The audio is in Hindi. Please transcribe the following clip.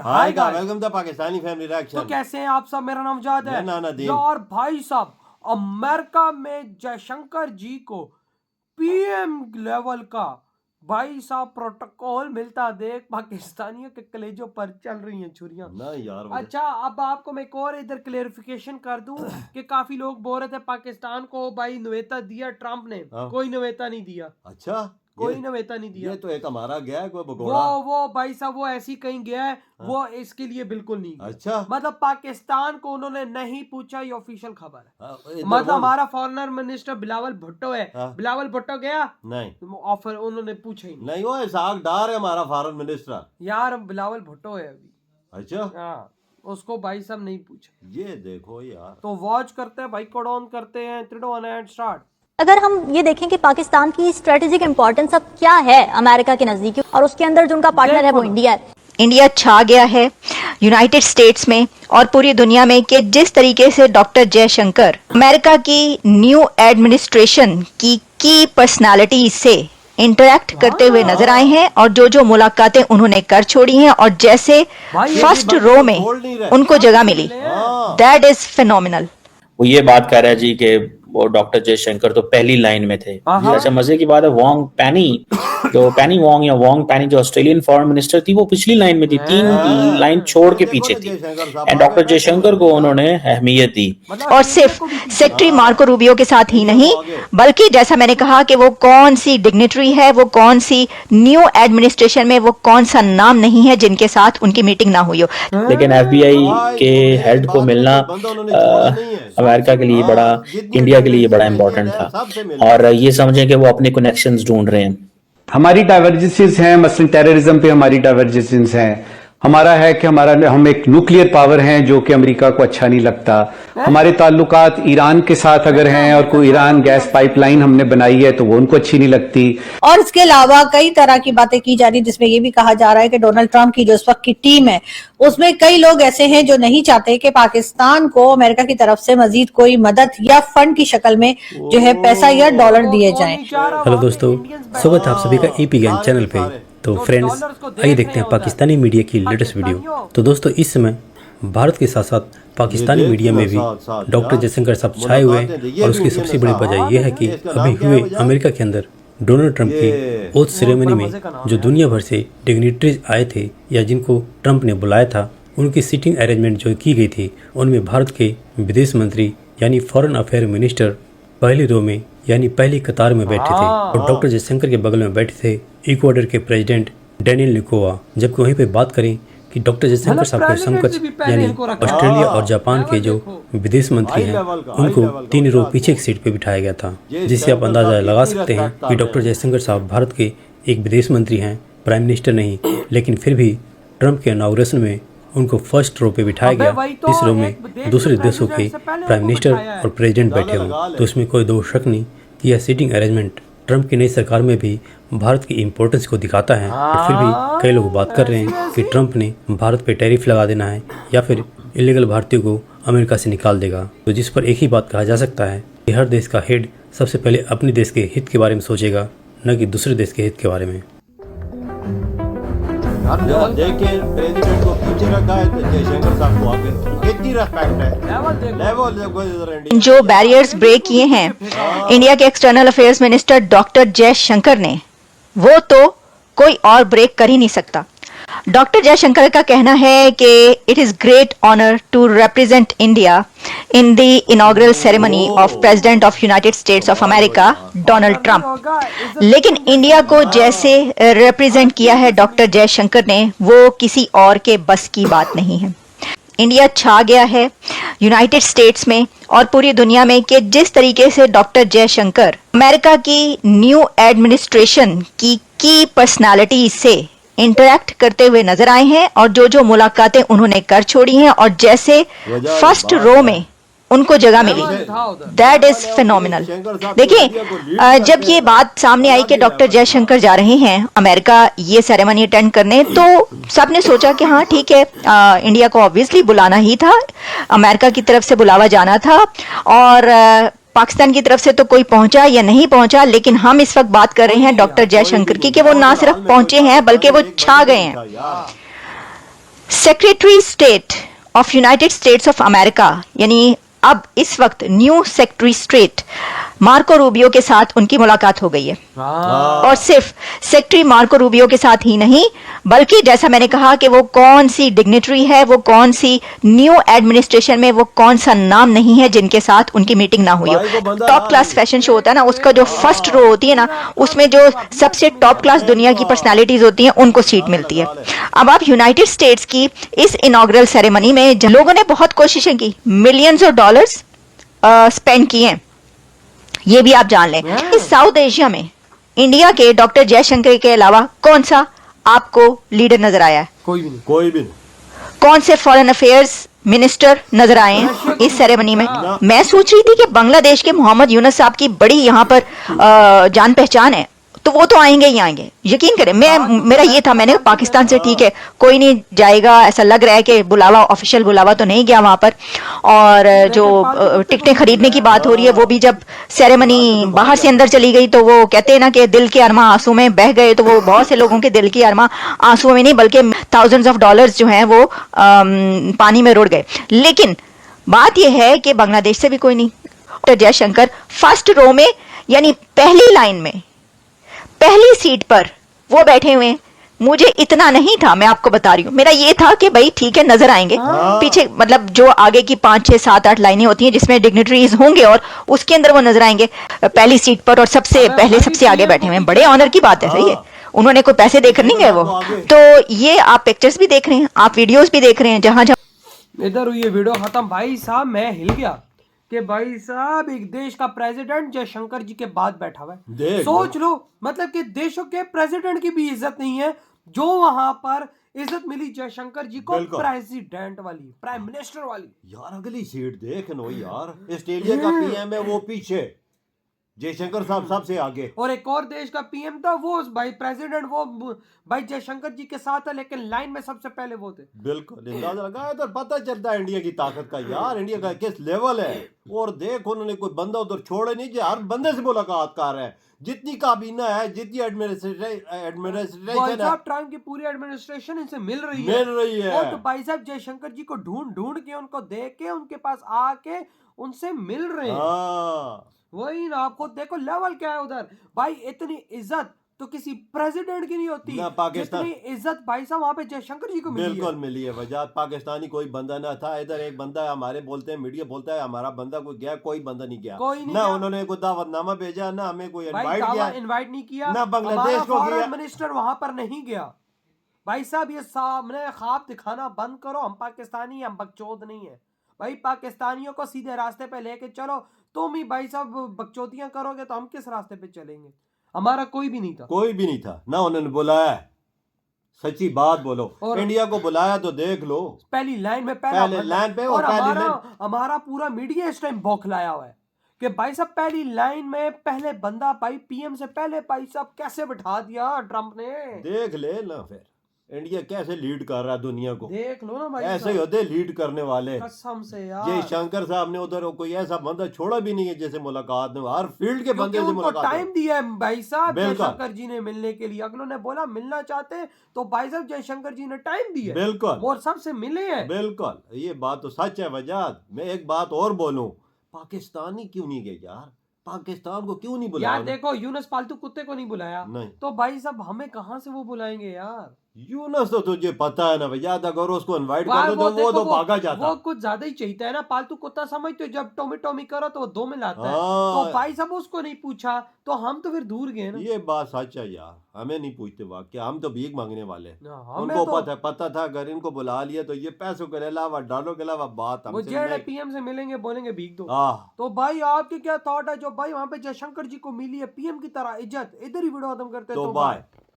Hi guys, welcome the Pakistani family reaction. तो कैसे हैं आप सब? मेरा नाम जाद है यार। भाई साहब, अमेरिका में जयशंकर जी को पीएम लेवल का भाई साहब प्रोटोकॉल मिलता देख पाकिस्तानियों के कलेजों पर चल रही हैं छुरियां ना यार। अच्छा, अब आपको मैं एक और इधर क्लेरिफिकेशन कर दूं कि काफी लोग बोल रहे थे पाकिस्तान को भाई नवेता दिया ट्रंप ने। कोई नवेता नहीं दिया। अच्छा, कोई नवेता नहीं दिया। ये तो एक हमारा गया है कोई भगोड़ा। वो भाई साहब वो ऐसी कहीं गया है। वो इसके लिए बिल्कुल नहीं गया। अच्छा, मतलब पाकिस्तान को उन्होंने नहीं पूछा, ये ऑफिशियल खबर है। मतलब हमारा फॉरेन मिनिस्टर बिलावल भुट्टो है। बिलावल भुट्टो गया नहीं, ऑफर उन्होंने पूछा ही नहीं। वो इसाक डार है हमारा फॉरेन मिनिस्टर यार। बिलावल भुट्टो है अभी। अच्छा, हाँ, उसको भाई साहब नहीं पूछा। ये देखो यार। तो वॉच करते हैं भाई, कोड ऑन करते हैं 3 2 1 एंड स्टार्ट। अगर हम ये देखें कि पाकिस्तान की स्ट्रेटेजिक इंपॉर्टेंस अब क्या है अमेरिका के नजदीक, और उसके अंदर जो उनका पार्टनर है वो इंडिया है। इंडिया छा गया है यूनाइटेड स्टेट्स में और पूरी दुनिया में कि जिस तरीके से डॉक्टर जयशंकर अमेरिका की न्यू एडमिनिस्ट्रेशन की पर्सनालिटी से इंटरैक्ट करते हुए नजर आए हैं और जो मुलाकातें उन्होंने कर छोड़ी हैं और जैसे फर्स्ट रो में उनको जगह मिली, दैट इज फिनोमिनल। वो ये बात कह रहा है जी कि वो डॉक्टर जयशंकर तो पहली लाइन में थे। अच्छा, मजे की बात है, वोंग पैनी जो पैनी वोंग या वोंग पैनी जो ऑस्ट्रेलियन फॉरेन मिनिस्टर थी, वो पिछली लाइन में थी, 3 लाइन छोड़ के पीछे थी। एंड डॉक्टर जयशंकर को उन्होंने अहमियत दी। और सिर्फ सेक्रेटरी मार्को रूबियो के साथ ही नहीं, बल्कि जैसा मैंने कहा कि वो कौन सी डिग्निटरी है, वो कौन सी न्यू एडमिनिस्ट्रेशन में वो कौन सा नाम नहीं है जिनके साथ उनकी मीटिंग ना हुई हो। लेकिन FBI के हेड को मिलना अमेरिका के लिए बड़ा, इंडिया के लिए बड़ा इंपॉर्टेंट था। और ये समझें कि वो अपने कनेक्शंस ढूंढ रहे हैं। हमारी डाइवर्जेंसेस हैं, मसलन टेररिज्म पे हमारी डाइवर्जेंसेस हैं। हमारा है कि हम एक न्यूक्लियर पावर हैं जो कि अमेरिका को अच्छा नहीं लगता। हमारे ताल्लुकात ईरान के साथ अगर हैं और कोई ईरान गैस पाइपलाइन हमने बनाई है तो वो उनको अच्छी नहीं लगती। और इसके अलावा कई तरह की बातें की जा रही, जिसमें ये भी कहा जा रहा है कि डोनाल्ड ट्रंप की जो इस वक्त की टीम है उसमें कई लोग ऐसे हैं जो नहीं चाहते कि पाकिस्तान को अमेरिका की तरफ से मजीद कोई मदद या फंड की शक्ल में जो है पैसा या डॉलर दिए जाएं। हेलो दोस्तों, स्वागत है आप सभी का EP ज्ञान चैनल पे। तो फ्रेंड्स, आइए देखते हैं पाकिस्तानी मीडिया की लेटेस्ट वीडियो। तो दोस्तों, इस समय भारत के साथ साथ पाकिस्तानी मीडिया में भी डॉक्टर जयशंकर साहब छाए हुए हैं। और उसकी सबसे बड़ी वजह यह है कि अभी हुए अमेरिका के अंदर डोनाल्ड ट्रंप की ओथ सेरेमनी में जो दुनिया भर से डिग्निटरीज आए थे या जिनको ट्रंप ने बुलाया था, उनकी सीटिंग अरेंजमेंट जो की गई थी, उनमें भारत के विदेश मंत्री यानी फॉरेन अफेयर मिनिस्टर पहली रो में यानी पहली कतार में बैठे थे। और डॉक्टर जयशंकर के बगल में बैठे थे इक्वाडोर के प्रेसिडेंट डेनियल निकोवा। जबकि वहीं पे बात करें कि डॉक्टर जयशंकर साहब के समकक्ष यानी ऑस्ट्रेलिया और जापान के जो विदेश मंत्री हैं, उनको 3 रो पीछे की सीट पे बिठाया गया था, जिससे आप अंदाजा लगा सकते हैं कि डॉक्टर जयशंकर साहब भारत के एक विदेश मंत्री हैं, प्राइम मिनिस्टर नहीं। लेकिन फिर भी ट्रंप के इनॉग्रेशन में उनको फर्स्ट रो पे बिठाया गया, इस रो में दूसरे देशों के प्राइम मिनिस्टर और प्रेसिडेंट बैठे हों। तो इसमें कोई दो शक नहीं कि यह सीटिंग अरेंजमेंट ट्रंप की नई सरकार में भी भारत की इम्पोर्टेंस को दिखाता है। और फिर भी कई लोग बात कर रहे हैं कि ट्रंप ने भारत पे टैरिफ लगा देना है या फिर इलीगल भारतीयों को अमेरिका से निकाल देगा। तो जिस पर एक ही बात कहा जा सकता है कि हर देश का हेड सबसे पहले अपने देश के हित के बारे में सोचेगा, न कि दूसरे देश के हित के बारे में। प्रेसिडेंट को पीछे रखा है, जयशंकर साहब को आगे कितनी रेस्पेक्ट है। लेवल जो बैरियर्स ब्रेक किए हैं इंडिया के external affairs minister doctor Jaishankar ने, वो तो कोई और ब्रेक कर ही नहीं सकता। डॉक्टर जयशंकर का कहना है कि it is great honour to represent India in the inaugural ceremony of president of United States of America Donald Trump. लेकिन इंडिया को जैसे रिप्रेजेंट किया है डॉक्टर जयशंकर ने, वो किसी और के बस की बात नहीं है। इंडिया छा गया है यूनाइटेड स्टेट्स में और पूरी दुनिया में कि जिस तरीके से डॉक्टर जयशंकर अमेरिका की न्यू एडमिनिस्ट्रेशन की पर्सनालिटी से इंटरैक्ट करते हुए नजर आए हैं और जो मुलाकातें उन्होंने कर छोड़ी हैं और जैसे फर्स्ट रो में उनको जगह मिली, दैट इज फिनोमिनल। देखिए, जब ये बात सामने आई कि डॉक्टर जयशंकर जा रहे हैं अमेरिका ये सेरेमनी अटेंड करने, तो सबने सोचा कि हाँ ठीक है, इंडिया को ऑब्वियसली बुलाना ही था, अमेरिका की तरफ से बुलावा जाना था। और पाकिस्तान की तरफ से तो कोई पहुंचा या नहीं पहुंचा, लेकिन हम इस वक्त बात कर रहे हैं डॉक्टर जयशंकर की कि वो ना सिर्फ पहुंचे हैं बल्कि वो छा गए हैं। Secretary state of United States of America यानी अब इस वक्त new secretary state Marco Rubio के साथ उनकी मुलाकात हो गई है। और सिर्फ सेक्रेटरी मार्को रूबियो के साथ ही नहीं, बल्कि जैसा मैंने कहा कि वो कौन सी डिग्निटरी है, वो कौन सी न्यू एडमिनिस्ट्रेशन में वो कौन सा नाम नहीं है जिनके साथ उनकी मीटिंग ना हुई हो। टॉप क्लास फैशन शो होता है ना, उसका जो फर्स्ट रो होती है ना, उसमें जो सबसे टॉप क्लास दुनिया की पर्सनालिटीज होती हैं उनको सीट मिलती है। अब आप यूनाइटेड स्टेट्स की इस इनॉग्रल सेरेमनी में लोगों ने बहुत कोशिशें की, मिलियंस ऑफ डॉलर्स स्पेंड किए हैं, ये भी आप जान लें। इस साउथ एशिया में इंडिया के डॉक्टर जयशंकर के अलावा कौन सा आपको लीडर नजर आया है? कोई भी नहीं। कोई भी नहीं। कौन से फॉरेन अफेयर्स मिनिस्टर नजर आए हैं इस सेरेमनी में? मैं सोच रही थी कि बांग्लादेश के मोहम्मद यूनुस साहब की बड़ी यहाँ पर जान पहचान है, तो वो तो आएंगे ही आएंगे, यकीन करें। मेरा ये था, मैंने पाकिस्तान से ठीक है कोई नहीं जाएगा, ऐसा लग रहा है कि बुलावा, ऑफिशियल बुलावा तो नहीं गया वहां पर। और जो टिकटें खरीदने की बात हो रही है, वो भी जब सेरेमनी बाहर से अंदर चली गई तो वो कहते हैं ना कि दिल के अरमा आंसू में बह गए, तो वो बहुत से लोगों के दिल की अरमा आंसुओं में नहीं बल्कि थाउजेंड्स ऑफ डॉलर्स जो हैं वो पानी में रुड़ गए। लेकिन बात यह है कि बांग्लादेश से भी कोई नहीं। डॉक्टर जयशंकर फर्स्ट रो में यानी पहली लाइन में पहली सीट पर वो बैठे हुए हैं। मुझे इतना नहीं था, मैं आपको बता रही हूँ, मेरा ये था कि भाई ठीक है नजर आएंगे पीछे, मतलब जो आगे की 5, 6, 7, 8 लाइनें होती हैं जिसमें डिग्निटरीज होंगे और उसके अंदर वो नजर आएंगे पहली सीट पर और सबसे पहले सबसे आगे बैठे हुए हैं। बड़े ऑनर की बात है, सही है। उन्होंने कोई पैसे देकर नहीं गए वो। तो ये आप पिक्चर्स भी देख रहे हैं, आप वीडियोज भी देख रहे हैं, जहां जहां इधर हुई है वीडियो खत्म। भाई साहब मैं हिल गया कि भाई साहब एक देश का प्रेसिडेंट जयशंकर जी के बाद बैठा हुआ है। सोच लो, मतलब कि देशों के प्रेसिडेंट की भी इज्जत नहीं है जो वहां पर इज्जत मिली जयशंकर जी को, प्रेसिडेंट वाली, प्राइम मिनिस्टर वाली। यार अगली सीट देख नो यार, ऑस्ट्रेलिया का पीएम है वो पीछे, जयशंकर साहब सबसे आगे, और एक और देश का पीएम था वो भाई प्रेसिडेंट, वो भाई जयशंकर जी के साथ है, लेकिन लाइन में सबसे पहले वो थे। बिल्कुल अंदाजा लगाया तो पता चलता है इंडिया की ताकत का। यार इंडिया का किस लेवल है। और देख उन्होंने कोई बंदा उधर छोड़े नहीं, जो हर बंदे से मुलाकात कर रहे हैं, जितनी काबीना है, जितनी एडमिनिस्ट्रेशन है, ट्रम्प की पूरी एडमिनिस्ट्रेशन इनसे मिल रही है। और तो भाई साहब जयशंकर जी को ढूंढ ढूंढ के, उनको देख के, उनके पास आके उनसे मिल रहे हैं। वही ना, आपको देखो लेवल क्या है उधर। भाई इतनी इज्जत तो किसी प्रेसिडेंट की नहीं होती ना पाकिस्तान, जितनी इज्जत भाई साहब वहां पे जयशंकर जी को मिली है। बिल्कुल मिली है। वजह पाकिस्तानी कोई बंदा ना था इधर। एक बंदा है, हमारे बोलते हैं, मीडिया बोलता है हमारा बंदा कोई गया, कोई बंदा नहीं गया, ना उन्होंने कोई दावतनामा भेजा, ना हमें कोई इनवाइट नहीं किया, ना बांग्लादेश को किया, मिनिस्टर वहां पर नहीं गया। भाई साहब ये सामने ख्वाब दिखाना बंद करो, हम पाकिस्तानी, हम बकचोद नहीं है। भाई पाकिस्तानियों को सीधे रास्ते पे लेके चलो। तुम ही भाई साहब बकचोदियां करोगे तो हम किस रास्ते पे चलेंगे? हमारा कोई भी नहीं था, कोई भी नहीं था, ना उन्होंने बुलाया। सच्ची बात बोलो, इंडिया को बुलाया तो देख लो पहली लाइन में, पहले लाइन पे। और हमारा पूरा मीडिया इस टाइम बौखलाया हुआ है कि भाई साहब पहली लाइन में पहले बंदा, भाई पीएम से पहले भाई साहब कैसे बिठा दिया ट्रम्प ने। देख ले ना फिर इंडिया कैसे लीड कर रहा है दुनिया को, देख लो ना भाई, ऐसे ही होते लीड करने वाले। कसम से यार, जयशंकर साहब ने उधर कोई ऐसा बंदा छोड़ा भी नहीं है जैसे मुलाकात में, हर फील्ड के बंदे से मुलाकात, टाइम दिया है भाई साहब जयशंकर जी ने मिलने के लिए। अगलों ने बोला मिलना चाहते तो भाई साहब जयशंकर जी ने टाइम दिया, बिल्कुल, और सबसे मिले हैं। बिल्कुल, ये बात तो सच है। वजाद मैं एक बात और बोलूं, पाकिस्तानी क्यों नहीं गए यार? पाकिस्तान को क्यों नहीं बुलाया यार? देखो यूनुस पालतू कुत्ते को नहीं बुलाया, नहीं तो भाई साहब हमें कहां से वो बुलाएंगे यार? यूनुस तो तुझे पता है ना भैया, अगर उसको इनवाइट कर दो तो वो तो भागा जाता। वो कुछ ज्यादा ही चाहिए है ना, पालतू कुत्ता समझते हो, जब टोमी टोमी करो तो वो 2 में लाता है। तो भाई साहब उसको नहीं पूछा तो हम तो फिर दूर गए ना। ये बात सच है यार, हमें नहीं पूछते वाकई, हम तो भीख मांगने वाले। उनको तो पता था अगर इनको बुला लिया तो ये पैसों के अलावा, डॉलरों के अलावा बात वो जेड पीएम से मिलेंगे, बोलेंगे भीख दो। तो भाई आपके क्या थॉट है जो भाई वहां पे जयशंकर जी को मिली है पीएम की तरह इज्जत? इधर ही वीडियो खत्म करते हैं, तो बाय।